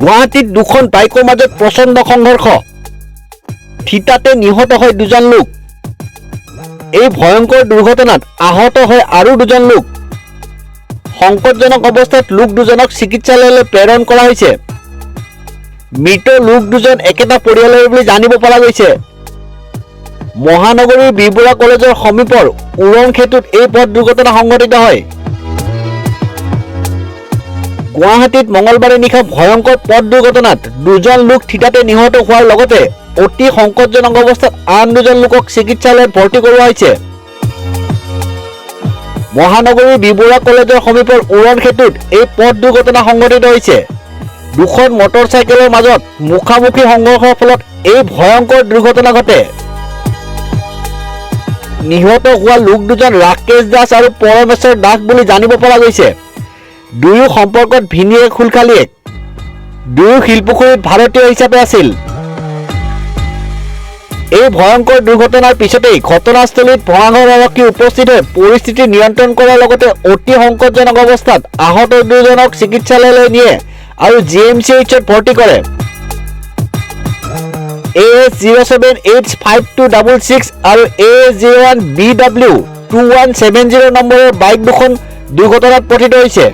গুৱাহাটীত দুখন বাইকৰ মাজত প্ৰচণ্ড সংঘৰ্ষ, থিতাতে নিহত হয় দুজন লোক। এই ভয়ংকৰ দুৰ্ঘটনাত আহত হয় আৰু দুজন লোক। সংকটজনক অৱস্থাত লোক দুজনক চিকিৎসালয়লৈ প্ৰেৰণ কৰা হৈছে। মৃত লোক দুজন একেটা পৰিয়ালৰ বুলি জানিব পৰা গৈছে। মহানগৰীৰ বি বৰুৱা কলেজৰ সমীপৰ উৰণখেতুত এই পথ দুৰ্ঘটনা সংঘটিত হয়। গুৱাহাটীত মঙলবাৰে নিশা ভয়ংকৰ পথ দুৰ্ঘটনাত দুজন লোক থিতাতে নিহত হোৱাৰ লগতে অতি সংকটজনক অৱস্থাত আন দুজন লোকক চিকিৎসালয়ত ভৰ্তি কৰোৱা হৈছে। মহানগৰীৰ বি বৰুৱা কলেজৰ সমীপৰ উৰণখেতুত এই পথ দুৰ্ঘটনা সংঘটিত হৈছে। দুখন মটৰ চাইকেলৰ মাজত মুখামুখি সংঘৰ্ষৰ ফলত এই ভয়ংকৰ দুৰ্ঘটনা ঘটে। নিহত হোৱা লোক দুজন ৰাকেশ দাস আৰু পৰমেশ্বৰ দাস বুলি জানিব পৰা গৈছে। দুয়ো সম্পৰ্কত ভিনীয়েক খুলখালীয়েক। দুয়ো শিলপুখুৰীত ভাৰতীয় হিচাপে আছিল। এই ভয়ংকৰ দুৰ্ঘটনাৰ পিছতেই ঘটনাস্থলীত ভঙাগড় আৰক্ষী উপস্থিত হৈ পৰিস্থিতি নিয়ন্ত্ৰণ কৰাৰ লগতে অতি সংকটজনক অৱস্থাত আহত দুজনক চিকিৎসালয়লৈ নিয়ে আৰু GMCHত ভৰ্তি কৰে। AS07H5266 আৰু AS01BW2170 নম্বৰৰ বাইক দুখন দুৰ্ঘটনাত পতিত হৈছে।